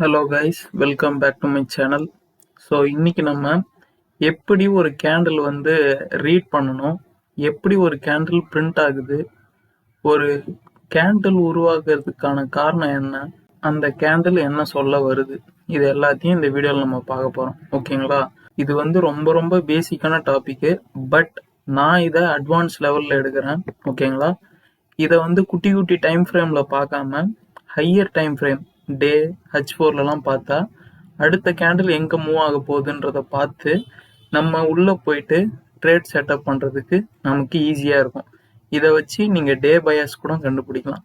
Hello guys, welcome back to my channel. So இன்னைக்கு நம்ம எப்படி ஒரு கேண்டில் ரீட் பண்ணணும், எப்படி ஒரு கேண்டில் பிரிண்ட் ஆகுது, ஒரு கேண்டில் உருவாக்குறதுக்கான காரணம் என்ன, அந்த கேண்டில் என்ன சொல்ல வருது, இது எல்லாத்தையும் இந்த வீடியோவில் நம்ம பார்க்க போகிறோம். ஓகேங்களா? இது ரொம்ப ரொம்ப பேசிக்கான டாபிக்கு. பட் நான் இதை அட்வான்ஸ் லெவலில் எடுக்கிறேன். ஓகேங்களா? இதை குட்டி குட்டி டைம் ஃப்ரேமில் பார்க்காம ஹையர் டைம் ஃப்ரேம் டே H4லலாம் பார்த்தா அடுத்த கேண்டில் எங்கே மூவ் ஆக போகுதுன்றதை பார்த்து நம்ம உள்ளே போயிட்டு ட்ரேட் செட்டப் பண்ணுறதுக்கு நமக்கு ஈஸியாக இருக்கும். இதை வச்சு நீங்கள் டே பயாஸ் கூட கண்டுபிடிக்கலாம்.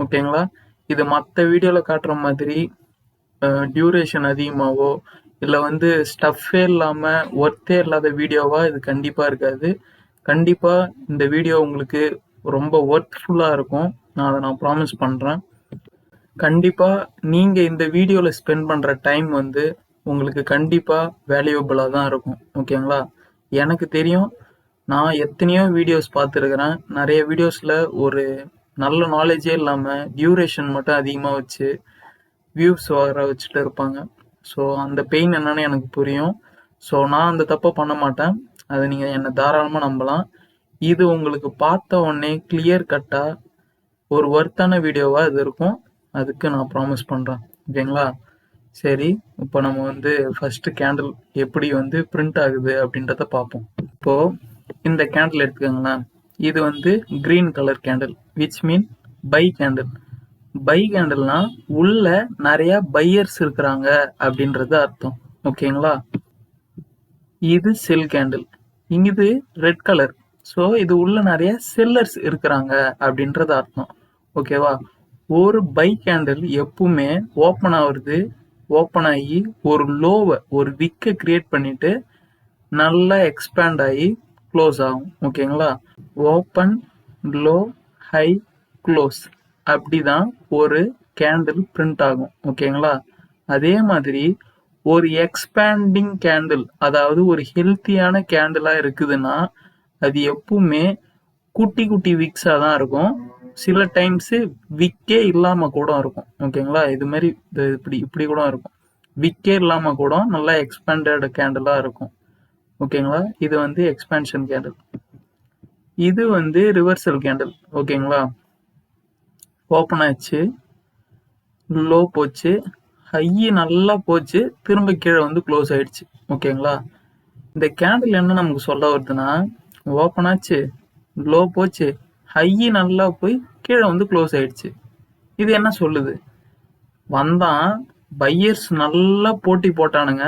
ஓகேங்களா? இது மற்ற வீடியோவில் காட்டுற மாதிரி டியூரேஷன் அதிகமாகவோ இல்லை ஸ்டஃப்பே இல்லாமல் ஒர்த்தே இல்லாத வீடியோவாக இது கண்டிப்பாக இருக்காது. கண்டிப்பாக இந்த வீடியோ உங்களுக்கு ரொம்ப ஒர்த்ஃபுல்லாக இருக்கும். நான் ப்ராமிஸ் பண்ணுறேன். கண்டிப்பாக நீங்கள் இந்த வீடியோவில் ஸ்பெண்ட் பண்ணுற டைம் உங்களுக்கு கண்டிப்பாக வேல்யூபிளாக தான் இருக்கும். ஓகேங்களா? எனக்கு தெரியும், நான் எத்தனையோ வீடியோஸ் பார்த்துருக்குறேன். நிறைய வீடியோஸில் ஒரு நல்ல நாலேஜே இல்லாமல் டியூரேஷன் மட்டும் அதிகமாக வச்சு வியூஸ் வர வச்சுட்டு இருப்பாங்க. ஸோ அந்த பெயின் என்னன்னு எனக்கு புரியும். ஸோ நான் அந்த தப்பை பண்ண மாட்டேன். அதை நீங்கள் என்னை தாராளமாக நம்பலாம். இது உங்களுக்கு பார்த்த உடனே கிளியர் கட்டாக ஒரு ஒர்த்தான வீடியோவாக இது இருக்கும். அதுக்கு நான் ப்ராமிஸ் பண்ணுறேன். ஓகேங்களா? சரி, இப்போ நம்ம ஃபர்ஸ்ட் கேண்டில் எப்படி பிரிண்ட் ஆகுது அப்படின்றத பார்ப்போம். இப்போது இந்த கேண்டில் எடுத்துக்கோங்களேன். இது green colour candle, which mean buy candle. Buy கேண்டில்னா உள்ள நிறைய பையர்ஸ் இருக்கிறாங்க அப்படின்றது அர்த்தம். ஓகேங்களா? இது செல் கேண்டில். இது ரெட் கலர். ஸோ இது உள்ள நிறைய செல்லர்ஸ் இருக்கிறாங்க அப்படின்றது அர்த்தம். ஓகேவா? ஒரு பை கேண்டில் எப்பவுமே ஓப்பன் ஆகுறது, ஓப்பன் ஆகி ஒரு லோவை ஒரு விக்கை கிரியேட் பண்ணிட்டு நல்லா எக்ஸ்பேண்ட் ஆகி க்ளோஸ் ஆகும். ஓகேங்களா? ஓப்பன், லோ, ஹை, க்ளோஸ், அப்படிதான் ஒரு கேண்டில் பிரிண்ட் ஆகும். ஓகேங்களா? அதே மாதிரி ஒரு எக்ஸ்பேண்டிங் கேண்டில், அதாவது ஒரு ஹெல்த்தியான கேண்டிலாக இருக்குதுன்னா அது எப்பவுமே குட்டி குட்டி விக்ஸாக தான் இருக்கும். சில டைம்ஸு விக்கே இல்லாமல் கூட இருக்கும். ஓகேங்களா? இது மாதிரி இப்படி கூட இருக்கும். விக்கே இல்லாமல் கூட நல்லா எக்ஸ்பேண்டட் கேண்டிலாக இருக்கும். ஓகேங்களா? இது எக்ஸ்பேன்ஷன் கேண்டில். இது ரிவர்சல் கேண்டில். ஓகேங்களா? ஓப்பன் ஆச்சு, லோ போச்சு, ஹை நல்லா போச்சு, திரும்ப கீழே க்ளோஸ் ஆயிடுச்சு. ஓகேங்களா? இந்த கேண்டில் என்ன நமக்கு சொல்ல வருதுன்னா, ஓப்பன் ஆச்சு, லோ போச்சு, ஹை நல்லா போய் கீழே க்ளோஸ் ஆயிடுச்சு. இது என்ன சொல்லுது? வந்தான், பையர்ஸ் நல்லா போட்டி போட்டானுங்க,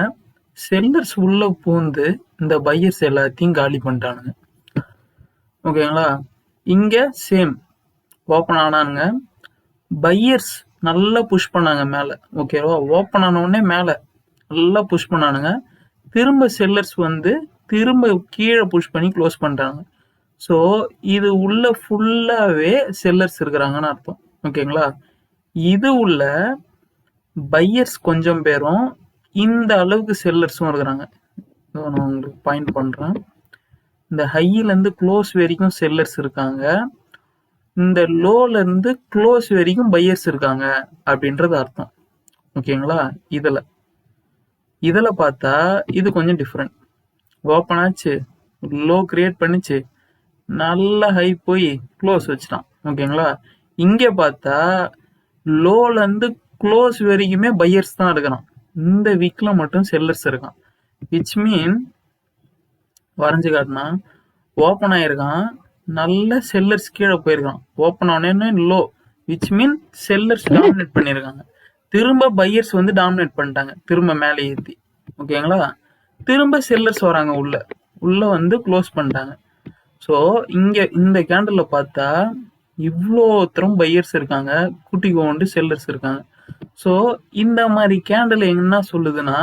செல்லர்ஸ் உள்ள பூந்து இந்த பையர்ஸ் எல்லாத்தையும் காலி பண்ணிட்டானுங்க. ஓகேங்களா? இங்க சேம், ஓப்பன் ஆனானுங்க, பையர்ஸ் நல்லா புஷ் பண்ணாங்க மேல. ஓகேவா? ஓப்பன் ஆன உடனே மேல நல்லா புஷ் பண்ணானுங்க, திரும்ப செல்லர்ஸ் திரும்ப கீழே புஷ் பண்ணி க்ளோஸ் பண்ணிட்டாங்க. ஸோ இது உள்ள ஃபுல்லாவே செல்லர்ஸ் இருக்கிறாங்கன்னு அர்த்தம். ஓகேங்களா? இது உள்ள பையர்ஸ் கொஞ்சம் பேரும் இந்த அளவுக்கு செல்லர்ஸும் இருக்கிறாங்க. நான் உங்களுக்கு பாயிண்ட் பண்றேன். இந்த ஹையில இருந்து க்ளோஸ் வரைக்கும் செல்லர்ஸ் இருக்காங்க, இந்த லோல இருந்து க்ளோஸ் வரைக்கும் பையர்ஸ் இருக்காங்க அப்படின்றது அர்த்தம். ஓகேங்களா? இதுல பார்த்தா இது கொஞ்சம் டிஃப்ரெண்ட். ஓப்பன் ஆச்சு, லோ கிரியேட் பண்ணிச்சு, நல்ல ஹை போய் க்ளோஸ் வச்சுட்டான். ஓகேங்களா? இங்க பார்த்தா லோல இருந்து க்ளோஸ் வரைக்குமே பையர்ஸ் தான் இருக்கிறான், இந்த வீக்ல மட்டும் செல்லர்ஸ் இருக்கான். விச் மீன், வரைஞ்சு காட்டினா, ஓப்பன் ஆயிருக்கான், நல்ல செல்லர்ஸ் கீழே போயிருக்கான், open Aney low, which mean sellers dominate பண்ணியிருக்காங்க. திரும்ப பையர்ஸ் டாமினேட் பண்ணிட்டாங்க, திரும்ப மேலே ஏற்றி. ஓகேங்களா? திரும்ப செல்லர்ஸ் வராங்க, உள்ள க்ளோஸ் பண்ணிட்டாங்க. ஸோ இங்க இந்த கேண்டில் பார்த்தா இவ்வளோ தரம் பையர்ஸ் இருக்காங்க, குட்டி கோண்டு செல்லர்ஸ் இருக்காங்க. ஸோ இந்த மாதிரி கேண்டில் என்ன சொல்லுதுன்னா,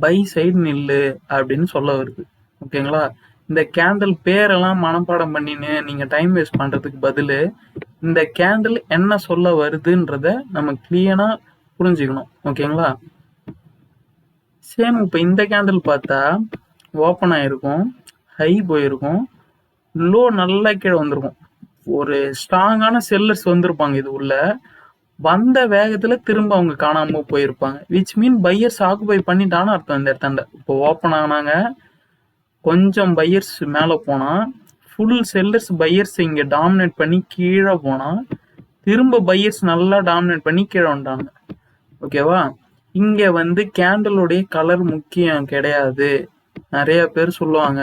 பை சைடு நில்லு அப்படின்னு சொல்ல வருது. ஓகேங்களா? இந்த கேண்டில் பேரெல்லாம் மனப்பாடம் பண்ணின்னு நீங்க டைம் வேஸ்ட் பண்றதுக்கு பதில் இந்த கேண்டில் என்ன சொல்ல வருதுன்றத நம்ம கிளியரா புரிஞ்சுக்கணும். ஓகேங்களா? சேம் இப்போ இந்த கேண்டில் பார்த்தா ஓப்பன் ஆயிருக்கும், ஹை போயிருக்கும், லோ நல்லா கீழே வந்திருக்கும், ஒரு ஸ்ட்ராங்கான செல்லர்ஸ் வந்திருப்பாங்க இது உள்ள. வந்த வேகத்துல திரும்ப அவங்க காணாம போயிருப்பாங்க. விச் மீன் பையர்ஸ் ஆக்குபை பண்ணிட்டான்னு அர்த்தம் இந்த இடத்தாண்ட. இப்போ ஓப்பன் ஆனாங்க, கொஞ்சம் பையர்ஸ் மேல போனா, ஃபுல் செல்லர்ஸ் பையர்ஸ் இங்க டாமினேட் பண்ணி கீழே போனா, திரும்ப பையர்ஸ் நல்லா டாமினேட் பண்ணி கீழே வந்துட்டாங்க. ஓகேவா? இங்க வந்து கேண்டலுடைய கலர் முக்கியம் கிடையாது. நிறைய பேர் சொல்லுவாங்க,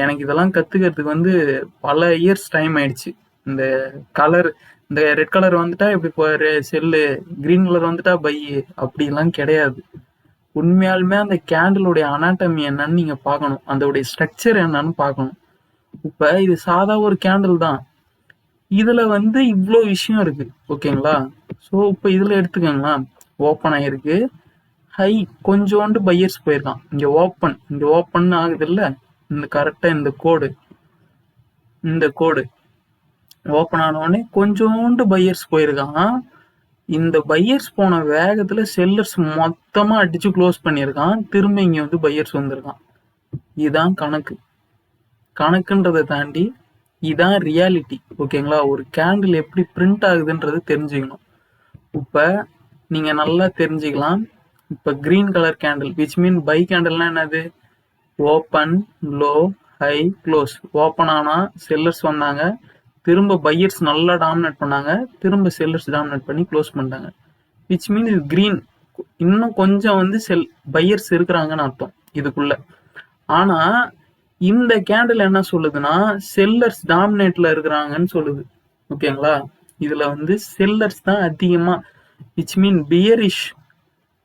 எனக்கு இதெல்லாம் கத்துக்கிறதுக்கு வந்து பல இயர்ஸ் டைம் ஆயிடுச்சு. இந்த கலர், இந்த ரெட் கலர் வந்துட்டா இப்படி போற செல்லு, கிரீன் கலர் வந்துட்டா பை, அப்படிலாம் கிடையாது. உண்மையாலுமே அந்த கேண்டிலுடைய அனாட்டமி என்னன்னு நீங்க பார்க்கணும், அதோடைய ஸ்ட்ரக்சர் என்னன்னு பார்க்கணும். இப்ப இது சாதா ஒரு கேண்டில் தான், இதுல வந்து இவ்வளோ விஷயம் இருக்கு. ஓகேங்களா? ஸோ இப்போ இதுல எடுத்துக்கோங்களா, ஓப்பன் ஆயிருக்கு, ஹை, கொஞ்சோண்டு பையர்ஸ் போயிருக்கான், இங்க ஓப்பன் ஆகுது இல்ல, இந்த கரெக்டா இந்த கோடு ஓப்பன் ஆனவுடனே கொஞ்சோண்டு பையர்ஸ் போயிருக்கான். இந்த பையர்ஸ் போன வேகத்துல செல்லர்ஸ் மொத்தமா அடிச்சு க்ளோஸ் பண்ணியிருக்கான். திரும்ப இங்க வந்து பையர்ஸ் வந்திருக்கான். இதுதான் கணக்குன்றதை தாண்டி இதான் ரியாலிட்டி. ஓகேங்களா? ஒரு கேண்டில் எப்படி பிரிண்ட் ஆகுதுன்றது தெரிஞ்சுக்கணும். இப்ப நீங்க நல்லா தெரிஞ்சுக்கலாம். இப்ப green colour candle which mean buy கேண்டில்னா என்னது, open, low, high, close. Open ஆனா செல்லர்ஸ் வந்தாங்க, திரும்ப பையர்ஸ் நல்லா டாமினேட் பண்ணாங்க, திரும்ப செல்லர்ஸ் டாமினேட் பண்ணி க்ளோஸ் பண்ணிட்டாங்க. விச் மீன் இது கிரீன், இன்னும் கொஞ்சம் வந்து பையர்ஸ் இருக்கிறாங்கன்னு அர்த்தம் இதுக்குள்ள. ஆனா இந்த கேண்டில் என்ன சொல்லுதுன்னா செல்லர்ஸ் டாமினேட்ல இருக்கிறாங்கன்னு சொல்லுது. ஓகேங்களா? இதுல வந்து செல்லர்ஸ் தான் அதிகமா, விச் மீன் பியரிஷ்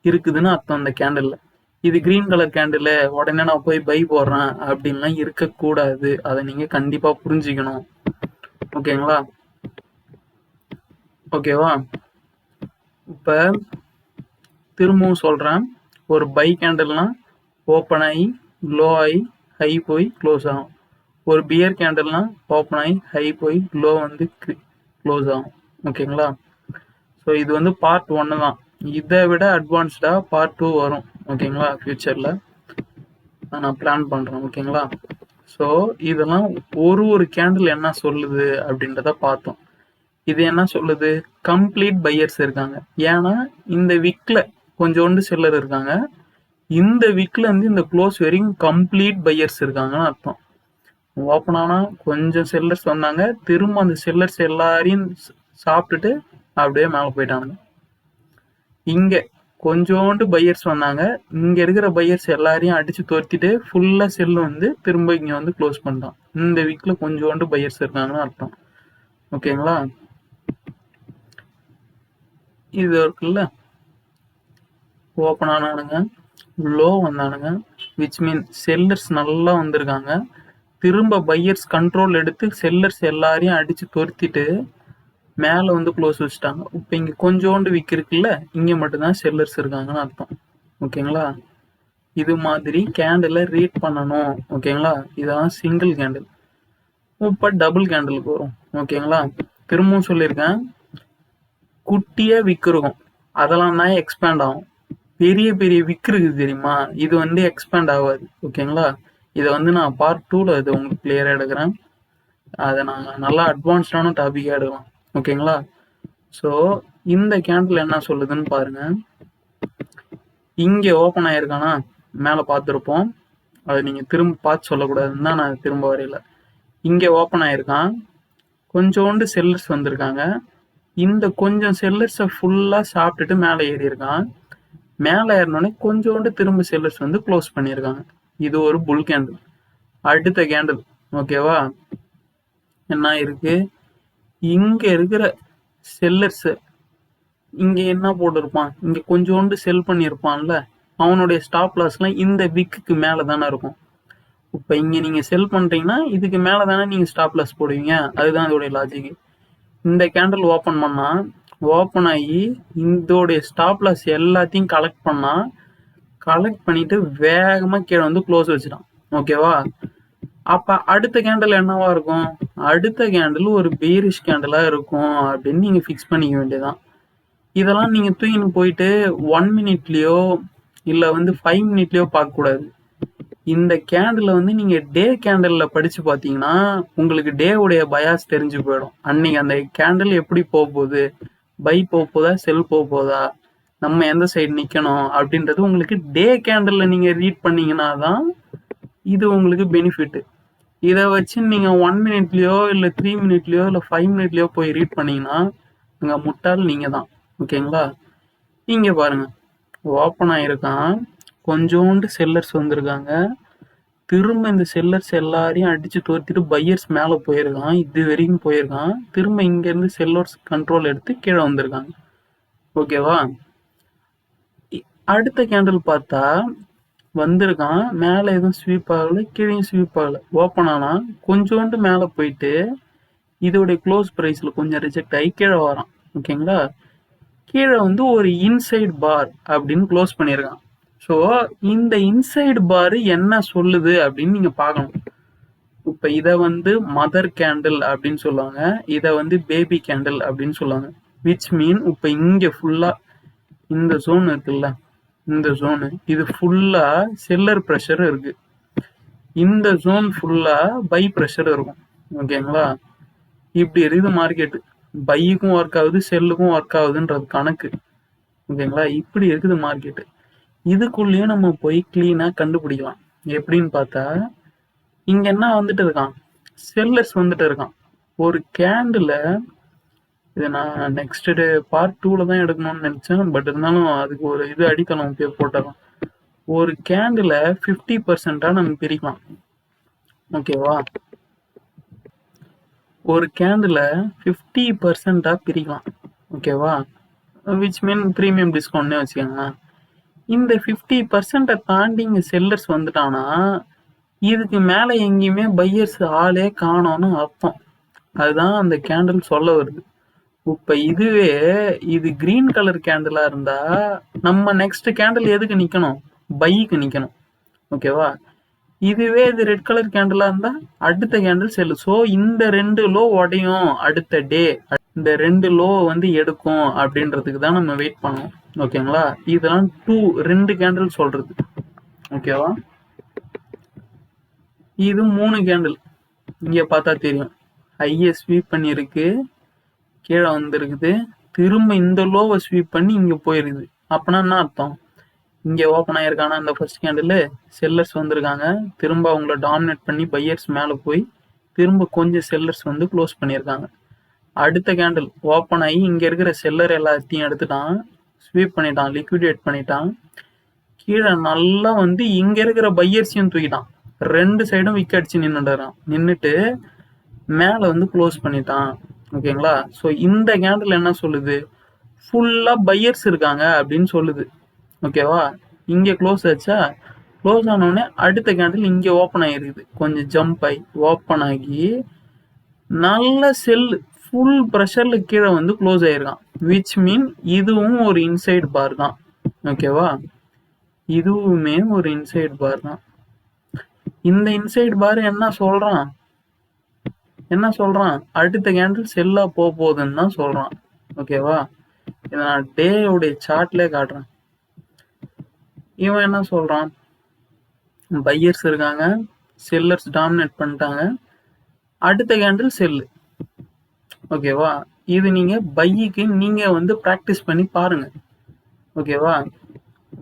இருக்குதுன்னு அர்த்தம் அந்த கேண்டில்ல. இது கிரீன் கலர் கேண்டில், உடனே நான் போய் பை போடுறேன் அப்படின்லாம் இருக்கக்கூடாது. அதை நீங்க கண்டிப்பா புரிஞ்சுக்கணும். ஓகேங்களா? ஓகேவா? இப்ப திரும்பவும் சொல்றேன், ஒரு பை கேண்டில்னா ஓப்பன் ஆகி லோ ஆகி ஹை போய் க்ளோஸ் ஆகும். ஒரு பியர் கேண்டில்னா ஓப்பன் ஆகி ஹை போய் லோ வந்து க்ளோஸ் ஆகும். ஓகேங்களா? ஸோ இது வந்து பார்ட் 1 தான். இதை விட அட்வான்ஸ்டா பார்ட் 2 வரும். ஓகேங்களா? ஃபியூச்சர்ல நான் பிளான் பண்றேன். ஓகேங்களா? ஸோ இதெல்லாம் ஒரு கேண்டில் என்ன சொல்லுது அப்படின்றத பார்த்தோம். இது என்ன சொல்லுது, கம்ப்ளீட் பையர்ஸ் இருக்காங்க. ஏன்னா இந்த விக்ல கொஞ்சோண்டு செல்லர் இருக்காங்க, இந்த விக்ல இருந்து இந்த க்ளோஸ் வரைக்கும் கம்ப்ளீட் பையர்ஸ் இருக்காங்கன்னு அர்த்தம். ஓப்பன் ஆனா கொஞ்சம் செல்லர்ஸ் வந்தாங்க, திரும்ப அந்த செல்லர்ஸ் எல்லாரையும் சாப்பிட்டுட்டு அப்படியே மேலே போயிட்டாங்க. இங்க கொஞ்சோண்டு பையர்ஸ் வந்தாங்க, இங்க இருக்கிற பையர்ஸ் எல்லாரையும் அடிச்சு துரத்திட்டு ஃபுல்லா செல்லு வந்து திரும்ப இங்க வந்து க்ளோஸ் பண்ணிட்டான். இந்த வீக்ல கொஞ்சோண்டு பையர்ஸ் இருக்காங்கன்னு அர்த்தம். ஓகேங்களா? இது இருக்குல்ல, ஓப்பன் ஆனானுங்க, லோ வந்தானுங்க, விச் மீன் செல்லர்ஸ் நல்லா வந்திருக்காங்க, திரும்ப பையர்ஸ் கண்ட்ரோல் எடுத்து செல்லர்ஸ் எல்லாரையும் அடிச்சு துரத்திட்டு மேல வந்து க்ளோஸ் வச்சுட்டாங்க. இப்போ இங்க கொஞ்சோண்டு விக் இருக்குல்ல, இங்க மட்டும்தான் செல்லர்ஸ் இருக்காங்கன்னு அர்த்தம். ஓகேங்களா? இது மாதிரி கேண்டில் ரீட் பண்ணணும். ஓகேங்களா? இதான் சிங்கிள் கேண்டில். இப்போ டபுள் கேண்டிலுக்கு வரும். ஓகேங்களா? திரும்பவும் சொல்லியிருக்கேன், குட்டியா விக் இருக்கும், அதெல்லாம் தான் எக்ஸ்பேண்ட் ஆகும். பெரிய பெரிய விக் இருக்குது தெரியுமா, இது வந்து எக்ஸ்பேண்ட் ஆகாது. ஓகேங்களா? இதை வந்து நான் பார்ட் 2ல இது உங்களுக்கு கிளியரா எடுக்கிறேன். அதை நான் நல்லா அட்வான்ஸ்டான டாபிக்காக எடுக்கலாம். ஓகேங்களா? ஸோ இந்த கேண்டில் என்ன சொல்லுதுன்னு பாருங்க. இங்க ஓப்பன் ஆயிருக்கானா, மேலே பார்த்துருப்போம், அதை நீங்க திரும்ப பார்த்து சொல்லக்கூடாதுன்னு தான் நான் திரும்ப வரையில. இங்க ஓப்பன் ஆயிருக்கான், கொஞ்சோண்டு செல்லர்ஸ் வந்திருக்காங்க, இந்த கொஞ்சம் செல்லர்ஸை ஃபுல்லா சாப்பிட்டுட்டு மேலே ஏறி இருக்கான். மேலே ஏறினோடனே கொஞ்சோண்டு திரும்ப செல்லர்ஸ் வந்து க்ளோஸ் பண்ணியிருக்காங்க. இது ஒரு புல் கேண்டில். அடுத்த கேண்டில் ஓகேவா, என்ன இருக்கு, இங்க இருக்கிற செல்லர்ஸ் இங்க என்ன போட்டிருப்பான், இங்க கொஞ்சோண்டு செல் பண்ணியிருப்பான்ல, அவனுடைய ஸ்டாப் லாஸ்லாம் இந்த விக்கு மேல தானே இருக்கும். இப்ப இங்க நீங்க செல் பண்றீங்கன்னா இதுக்கு மேல தானே நீங்க ஸ்டாப் லாஸ் போடுவீங்க. அதுதான் இதோடைய லாஜிக். இந்த கேண்டில் ஓப்பன் பண்ணா, ஓப்பன் ஆகி இதோடைய ஸ்டாப் லாஸ் எல்லாத்தையும் கலெக்ட் பண்ணிட்டு வேகமா கீழே வந்து க்ளோஸ் வச்சிட்டான். ஓகேவா? அப்ப அடுத்த கேண்டில் என்னவா இருக்கும், அடுத்த கேண்டில் ஒரு பீரிஷ் கேண்டிலா இருக்கும் அப்படின்னு நீங்க ஃபிக்ஸ் பண்ணிக்க வேண்டியதான். இதெல்லாம் நீங்க தூக்கின்னு போயிட்டு 1 மினிட்லயோ இல்ல வந்து 5 மினிட்லயோ பார்க்க கூடாது. இந்த கேண்டில் வந்து நீங்க டே கேண்டில்ல படிச்சு பார்த்தீங்கன்னா உங்களுக்கு டே உடைய பயாஸ் தெரிஞ்சு போயிடும். அன்னைக்கு அந்த கேண்டில் எப்படி போக போகுது, பை போதா செல் போதா, நம்ம எந்த சைடு நிக்கணும் அப்படின்றது உங்களுக்கு டே கேண்டல்ல நீங்க ரீட் பண்ணீங்கன்னா தான் இது உங்களுக்கு பெனிஃபிட். இதை வச்சு நீங்க 1 மினிட்லயோ இல்ல 3 மினிட்லயோ இல்ல 5 மினிட்லயோ போய் ரீட் பண்ணீங்கன்னா அங்க முட்டாள் நீங்க தான். ஓகேங்களா? இங்க பாருங்க, ஓப்பன் ஆயிருக்கான், கொஞ்சோண்டு செல்லர்ஸ் வந்திருக்காங்க, திரும்ப இந்த செல்லர்ஸ் எல்லாரையும் அடிச்சு தோர்த்திட்டு பையர்ஸ் மேல போயிருக்கான், இது வரைக்கும் போயிருக்கான், திரும்ப இங்க இருந்து செல்லர்ஸ் கண்ட்ரோல் எடுத்து கீழே வந்திருக்காங்க. ஓகேவா? அடுத்த கேண்டில் பார்த்தா வந்திருக்கான், மேல எதுவும் ஸ்வீப் ஆகல, கீழே ஸ்வீப் ஆகல, ஓப்பன் ஆனா கொஞ்சோண்டு மேல போயிட்டு இதோடைய க்ளோஸ் பிரைஸ்ல கொஞ்சம் ரிஜெக்ட் ஆகி கீழே வரான். ஓகேங்களா? கீழே வந்து ஒரு இன்சைட் பார் அப்படின்னு க்ளோஸ் பண்ணியிருக்கான். ஸோ இந்த இன்சைடு பார் என்ன சொல்லுது அப்படின்னு நீங்க பார்க்கணும். இப்ப இதை வந்து மதர் கேண்டில் அப்படின்னு சொல்லுவாங்க, இதை வந்து பேபி கேண்டில் அப்படின்னு சொல்லுவாங்க. விச் மீன் இப்ப இங்க ஃபுல்லா இந்த ஜோன் இருக்குல்ல, இந்த ஜோனு இது ஃபுல்லா செல்லர் ப்ரெஷர் இருக்கு, இந்த ஜோன் ஃபுல்லா பை ப்ரெஷர் இருக்கும். ஓகேங்களா? இப்படி இருக்குது மார்க்கெட். பைக்கும் ஒர்க் ஆகுது, செல்லுக்கும் ஒர்க் ஆகுதுன்றது கணக்கு. ஓகேங்களா? இப்படி இருக்குது மார்க்கெட். இதுக்குள்ளேயே நம்ம போய் கிளீனா கண்டுபிடிக்கலாம். எப்படின்னு பார்த்தா, இங்க என்ன வந்துட்டு இருக்கான், செல்லர்ஸ் வந்துட்டு இருக்கான். ஒரு கேண்டில், இதை நான் நெக்ஸ்ட் டே பார்ட் 2ல தான் எடுக்கணும்னு நினைச்சேன், பட் இருந்தாலும் அதுக்கு ஒரு இது அடித்தளம் போட்டலாம். ஒரு கேண்டில் 50% நம்ம பிரிக்கலாம். ஓகேவா? ஒரு கேண்டில் 50% பிரிக்கலாம். ஓகேவா? விச் மீன் ப்ரீமியம் டிஸ்கவுண்ட்னே வச்சுக்கோங்க. இந்த 50% தாண்டி இங்க செல்லர்ஸ் வந்துட்டானா இதுக்கு மேல எங்கேயுமே பையர்ஸ் ஆளே காணோம்னு அர்த்தம். அதுதான் அந்த கேண்டில் சொல்ல வருது. இப்ப இதுவே இது கிரீன் கலர் கேண்டிலா இருந்தா நம்ம நெக்ஸ்ட் கேண்டில் எதுக்கு நிக்கணும், பைக்கு நிக்கணும். ஓகேவா? இதுவே இது ரெட் கலர் கேண்டிலா இருந்தா அடுத்த கேண்டில் செல்லு. ஸோ இந்த 2 லோ உடையும் அடுத்த டே, இந்த 2 லோ வந்து எடுக்கும் அப்படின்றதுக்கு தான் நம்ம வெயிட் பண்ணோம். ஓகேங்களா? இதெல்லாம் 2 கேண்டில் சொல்றது. ஓகேவா? இது 3 கேண்டில். இங்க பார்த்தா தெரியும், ஹையை ஸ்வீப் பண்ணிருக்கு, கீழே வந்திருக்குது, திரும்ப இந்த லோவை ஸ்வீப் பண்ணி இங்க போயிருக்குது. அப்பனா என்ன அர்த்தம், இங்க ஓப்பன் ஆயிருக்கானா இந்த ஃபர்ஸ்ட் கேண்டில், செல்லர்ஸ் வந்திருக்காங்க, திரும்ப அவங்கள டாமினேட் பண்ணி பையர்ஸ் மேல போய் திரும்ப கொஞ்சம் செல்லர்ஸ் வந்து க்ளோஸ் பண்ணியிருக்காங்க. அடுத்த கேண்டில் ஓப்பன் ஆகி இங்க இருக்கிற செல்லர் எல்லாத்தையும் எடுத்துட்டான், ஸ்வீப் பண்ணிட்டான், லிக்விடேட் பண்ணிட்டான், கீழே நல்லா வந்து இங்க இருக்கிற பையர்ஸையும் தூக்கிட்டான், 2 சைடும் விக் அடிச்சு நின்னுட்டு மேல வந்து க்ளோஸ் பண்ணிட்டான். ஓகேங்களா? ஸோ இந்த கேண்டில் என்ன சொல்லுது, ஃபுல்லா பையர்ஸ் இருக்காங்க அப்படின்னு சொல்லுது. ஓகேவா? இங்க க்ளோஸ் ஆச்சா, க்ளோஸ் ஆனோடனே அடுத்த கேண்டில் இங்க ஓப்பன் ஆகிருக்குது, கொஞ்சம் ஜம்ப் ஆகி ஓப்பன் ஆகி நல்ல செல் ஃபுல் ப்ரெஷர்ல கீழே வந்து க்ளோஸ் ஆயிருக்கான். விச் மீன் இதுவும் ஒரு இன்சைட் பார் தான். ஓகேவா? இதுவுமே ஒரு இன்சைட் பார் தான். இந்த இன்சைட் பார் என்ன சொல்றான், அடுத்த கேண்டில் செல்லா போகுதுன்னு தான் சொல்றான். ஓகேவா? இதை நான் டேயோடைய சார்ட்ல காட்டுறேன். இவன் என்ன சொல்றான், பையர்ஸ் இருக்காங்க, செல்லர்ஸ் டாமினேட் பண்ணிட்டாங்க, அடுத்த கேண்டில் செல்லு. ஓகேவா? இது நீங்க பைக்கு நீங்க வந்து பிராக்டிஸ் பண்ணி பாருங்க. ஓகேவா?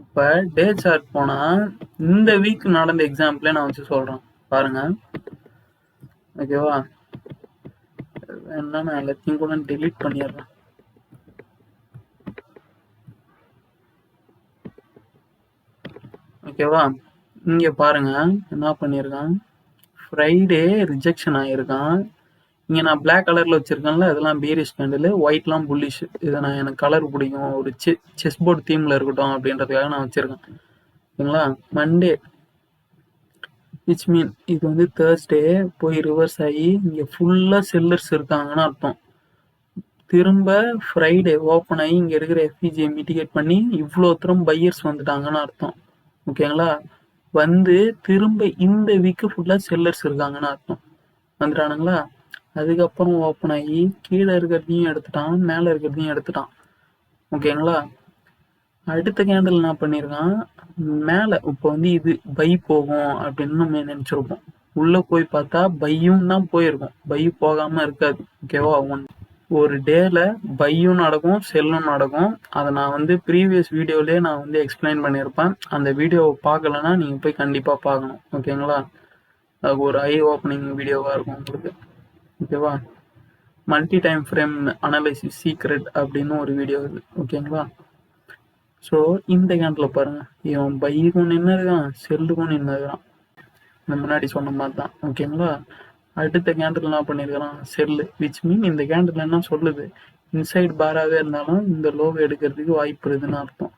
இப்ப டே சார்ட் போனா இந்த வீக் நடந்த எக்ஸாம்பிளே நான் வச்சு சொல்றேன் பாருங்க. ஓகேவா? என்ன நான் எல்லாத்தையும் கூட டெலீட் பண்ணிடுறேன். ஓகேவா? இங்க பாருங்க என்ன பண்ணிருக்கான், ஃப்ரைடே ரிஜெக்ஷன் ஆயிருக்கான். இங்க நான் பிளாக் கலர்ல வச்சிருக்கேன்ல, இதெல்லாம் பீரிஷ் கேண்டில், ஒயிட்லாம் புல்லிஷ். இதை நான் எனக்கு கலர் பிடிக்கும், ஒரு செஸ் போர்டு தீம்ல இருக்கட்டும் அப்படின்றதுக்காக நான் வச்சிருக்கேன். ஓகேங்களா? மண்டே விச் மீன் இது வந்து தேர்ஸ்டே போய் ரிவர்ஸ் ஆகி இங்க ஃபுல்லா செல்லர்ஸ் இருக்காங்கன்னு அர்த்தம். திரும்ப ஃப்ரைடே ஓப்பன் ஆகி இங்க இருக்கிற எஃபிஜியை மிட்டிகேட் பண்ணி இவ்வளோ தூரம் பையர்ஸ் வந்துட்டாங்கன்னு அர்த்தம். ஓகேங்களா? வந்து திரும்ப இந்த வீக்கு ஃபுல்லா செல்லர்ஸ் இருக்காங்கன்னு அர்த்தம். வந்துட்டானுங்களா? அதுக்கப்புறம் ஓப்பன் ஆகி கீழே இருக்கிறதையும் எடுத்துட்டான், மேல இருக்கிறதையும் எடுத்துட்டான். ஓகேங்களா? அடுத்த கேண்டில் என்ன பண்ணிருக்கான், மேல இப்ப வந்து இது பை போகும் அப்படின்னு நம்ம நினைச்சிருப்போம். உள்ள போய் பார்த்தா பையும் தான் போயிருக்கும், பை போகாம இருக்காது. ஓகேவா? 1 ஒரு டேல பையும் நடக்கும், செல்லும் நடக்கும். அதை நான் வந்து ப்ரீவியஸ் வீடியோலேயே நான் வந்து எக்ஸ்பிளைன் பண்ணியிருப்பேன். அந்த வீடியோவை பார்க்கலன்னா நீங்கள் போய் கண்டிப்பாக பார்க்கணும். ஓகேங்களா? அது ஒரு ஐ ஓப்பனிங் வீடியோவாக இருக்கும் உங்களுக்கு. ஓகேவா? Multi time frame analysis secret அப்படின்னு ஒரு வீடியோ இது. ஓகேங்களா? ஸோ இந்த கேண்டில் பாருங்க, இவன் பைக்கும் நின்று இருக்கான், செல்லுக்கும் நின்று இருக்கான். இந்த முன்னாடி சொன்ன மாதிரி தான். ஓகேங்களா? அடுத்த கேண்டில் என்ன பண்ணியிருக்கிறான், செல்லு. விச் மீன் இந்த கேண்டில் என்ன சொல்லுது, இன்சைட் பாராகவே இருந்தாலும் இந்த லோவை எடுக்கிறதுக்கு வாய்ப்பு இருக்குதுன்னு அர்த்தம்.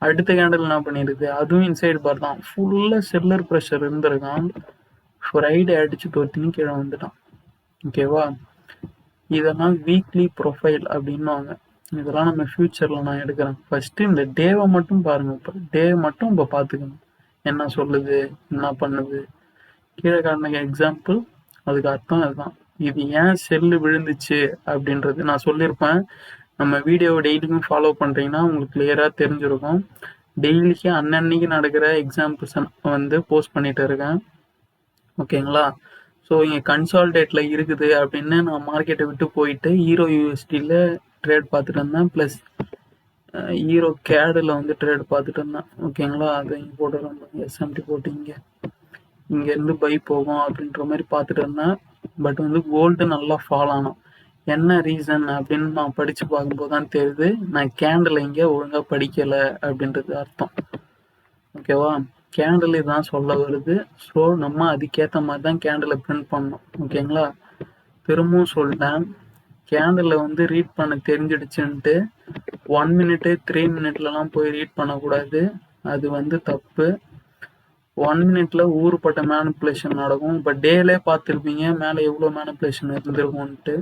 அடுத்த கேண்டில் என்ன பண்ணிருக்கு, அதுவும் இன்சைட் பார் தான். ஃபுல்லாக செல்லர் ப்ரெஷர் இருந்திருக்கான். ஃப்ரைடே அடிச்சு தொத்தினு கீழே வந்துட்டான். ஓகேவா? இதெல்லாம் வீக்லி ப்ரொஃபைல் அப்படின்னுவாங்க. இதெல்லாம் நம்ம ஃபியூச்சரில் நான் எடுக்கிறேன். ஃபஸ்ட்டு இந்த டேவை மட்டும் பாருங்கள். இப்போ டே மட்டும் இப்போ பார்த்துக்கணும், என்ன சொல்லுது, என்ன பண்ணுது. கீழே காட்டின எக்ஸாம்பிள் அதுக்கு அர்த்தம் அதுதான். இது ஏன் செல்லு விழுந்துச்சு அப்படின்றது நான் சொல்லியிருப்பேன். நம்ம வீடியோவை டெய்லிக்கும் ஃபாலோ பண்ணுறீங்கன்னா உங்களுக்கு கிளியராக தெரிஞ்சிருக்கும். டெய்லிக்கு அன்னன்னைக்கு நடக்கிற எக்ஸாம்பிள்ஸ் வந்து போஸ்ட் பண்ணிட்டு இருக்கேன். ஓகேங்களா? ஸோ இங்கே கன்சால்டேட்டில் இருக்குது அப்படின்னு நான் மார்க்கெட்டை விட்டு போயிட்டு ஹீரோ யூஎஸ்டியில் ட்ரேட் பார்த்துட்டு இருந்தேன். ப்ளஸ் ஹீரோ கேடில் வந்து ட்ரேட் பார்த்துட்டு இருந்தேன். ஓகேங்களா? அதை இங்கே போட்டு எஸ்எம்டி போட்டு இங்கேருந்து பை போகும் அப்படின்ற மாதிரி பார்த்துட்டு இருந்தேன். பட் வந்து கோல்டு நல்லா ஃபால் ஆனோம். என்ன ரீசன் அப்படின்னு நான் படித்து பார்க்கும்போது தான் தெரியுது, நான் கேண்டில் இங்கே ஒழுங்காக படிக்கலை அப்படின்றது அர்த்தம். ஓகேவா? கேண்டில் இதுதான் சொல்ல வருது. ஸோ நம்ம அதுக்கேற்ற மாதிரி தான் கேண்டிலை பிரிண்ட் பண்ணணும். ஓகேங்களா? திரும்பவும் சொல்லிட்டேன், கேண்டில் வந்து ரீட் பண்ண தெரிஞ்சிடுச்சுன்ட்டு 1 மினிட்டு 3 மினிட்லலாம் போய் ரீட் பண்ணக்கூடாது. அது வந்து தப்பு. 1 மினிட்ல ஊருப்பட்ட மேனிப்புலேஷன் நடக்கும். இப்போ டேலே பார்த்துருப்பீங்க மேலே எவ்வளோ மேனிப்புலேஷன் இருந்திருக்கும்ன்ட்டு.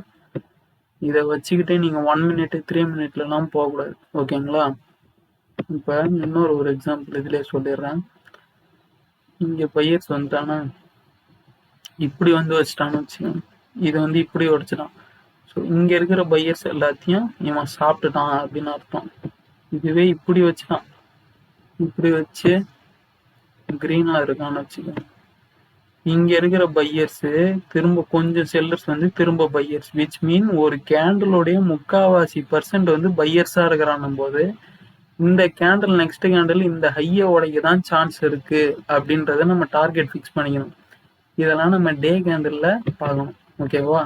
இதை வச்சுக்கிட்டே நீங்கள் 1 மினிட்டு 3 மினிட்லலாம் போகக்கூடாது. ஓகேங்களா? இப்போ இன்னொரு எக்ஸாம்பிள் இதிலே சொல்லிடுறேன். இங்கே பையர்ஸ் வந்துட்டானா, இப்படி வந்து வச்சுட்டான்னு வச்சுக்கோங்க. இதை வந்து இப்படி உடைச்சிட்டான். ஸோ இங்கே இருக்கிற பையர்ஸ் எல்லாத்தையும் இவன் சாப்பிட்டுட்டான் அப்படின்னு அர்த்தம். இதுவே இப்படி வச்சுட்டான், இப்படி வச்சு க்ரீனாக இருக்கான்னு வச்சுக்கோங்க. இங்க இருக்கிற பையர்ஸ் திரும்ப கொஞ்சம் செல்லர்ஸ் வந்து திரும்ப பையர்ஸ். விச் மீன் ஒரு கேண்டிலோடைய 3/4% வந்து பையர்ஸா இருக்கிறான் போது இந்த கேண்டில் நெக்ஸ்ட் கேண்டில் இந்த ஹையை உடைக்க தான் சான்ஸ் இருக்கு அப்படின்றத நம்ம டார்கெட் ஃபிக்ஸ் பண்ணிக்கணும். இதெல்லாம் நம்ம டே கேண்டில்ல பார்க்கணும். ஓகேவா?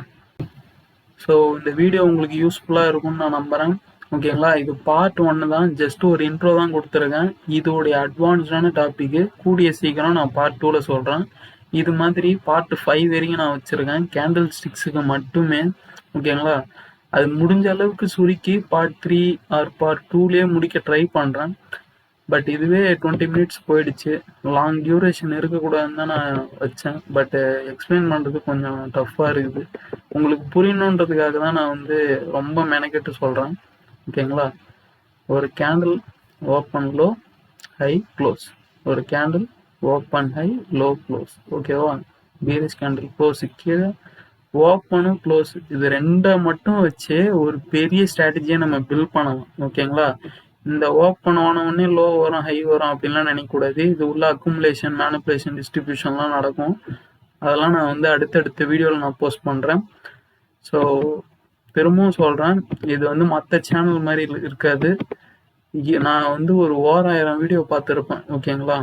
ஸோ இந்த வீடியோ உங்களுக்கு யூஸ்ஃபுல்லாக இருக்கும்னு நான் நம்புகிறேன். ஓகேங்களா? இது பார்ட் 1 தான், ஜஸ்ட் ஒரு இன்ட்ரோ தான் கொடுத்துருக்கேன். இதோடைய அட்வான்ஸ்டான டாபிக்கு கூடிய சீக்கிரம் நான் பார்ட் 2ல சொல்கிறேன். இது மாதிரி பார்ட் 5 வரைக்கும் நான் வச்சுருக்கேன் கேண்டில் ஸ்டிக்ஸுக்கு மட்டுமே. ஓகேங்களா? அது முடிஞ்ச அளவுக்கு சுருக்கி பார்ட் 3 ஆர் பார்ட் 2லேயே முடிக்க ட்ரை பண்ணுறேன். பட் இதுவே 20 மினிட்ஸ் போயிடுச்சு. லாங் டியூரேஷன் இருக்கக்கூடாதுன்னு தான் நான் வச்சேன். பட் எக்ஸ்பிளைன் பண்ணுறது கொஞ்சம் டஃப்பாக இருக்குது. உங்களுக்கு புரியணுன்றதுக்காக தான் நான் வந்து ரொம்ப மெனக்கெட்டு சொல்கிறேன். ஓகேங்களா? ஒரு candle open low high close, ஒரு candle open high low close. ஓகேவா? பீரிஷ் கேண்டில் க்ளோஸ் கீழே, ஓப்பனும் க்ளோஸ், இது ரெண்டை மட்டும் வச்சு ஒரு பெரிய ஸ்ட்ராட்டஜியை நம்ம பில்ட் பண்ணலாம். ஓகேங்களா? இந்த ஓப்பன் ஆன உடனே லோ வரும் ஹை வரும் அப்படின்லாம் நினைக்கக்கூடாது. இது உள்ள அக்குமுலேஷன் மேனிப்புலேஷன் டிஸ்ட்ரிபியூஷன்லாம் நடக்கும். அதெல்லாம் நான் வந்து அடுத்தடுத்த வீடியோவில் நான் போஸ்ட் பண்ணுறேன். ஸோ திரும்பவும் சொல்கிறேன், இது வந்து மற்ற சேனல் மாதிரி இருக்காது. நான் வந்து ஒரு 1000 வீடியோ பார்த்துருப்பேன். ஓகேங்களா?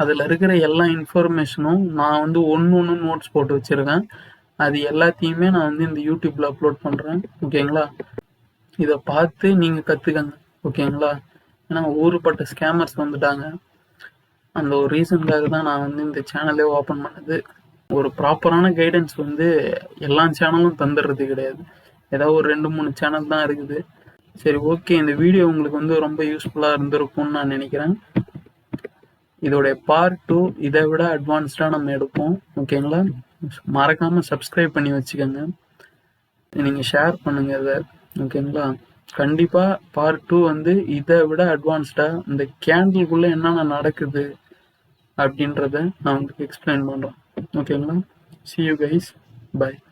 அதில் இருக்கிற எல்லா இன்ஃபர்மேஷனும் நான் வந்து ஒன்று நோட்ஸ் போட்டு வச்சுருக்கேன். அது எல்லாத்தையுமே நான் வந்து இந்த யூடியூப்பில் அப்லோட் பண்ணுறேன். ஓகேங்களா? இதை பார்த்து நீங்கள் கற்றுக்கங்க. ஓகேங்களா? ஏன்னா ஊருப்பட்ட ஸ்கேமர்ஸ் வந்துட்டாங்க. அந்த ஒரு ரீசனுக்காக தான் நான் வந்து இந்த சேனலே ஓப்பன் பண்ணது. ஒரு ப்ராப்பரான கைடன்ஸ் வந்து எல்லா சேனலும் தந்துடுறது கிடையாது. ஏதாவது ஒரு 2-3 சேனல் தான் இருக்குது. சரி, ஓகே. இந்த வீடியோ உங்களுக்கு வந்து ரொம்ப யூஸ்ஃபுல்லாக இருந்திருக்கும்னு நான் நினைக்கிறேன். இதோடைய பார்ட் 2 இதை விட அட்வான்ஸ்டாக நம்ம எடுப்போம். ஓகேங்களா? மறக்காமல் சப்ஸ்கிரைப் பண்ணி வச்சுக்கோங்க. நீங்கள் ஷேர் பண்ணுங்கள் இதை. ஓகேங்களா? கண்டிப்பாக பார்ட் 2 வந்து இதை விட அட்வான்ஸ்டாக இந்த கேண்டில்குள்ளே என்னென்ன நடக்குது அப்படின்றத நான் உங்களுக்கு எக்ஸ்பிளைன் பண்ணுறேன். ஓகேங்களா? see you guys, bye.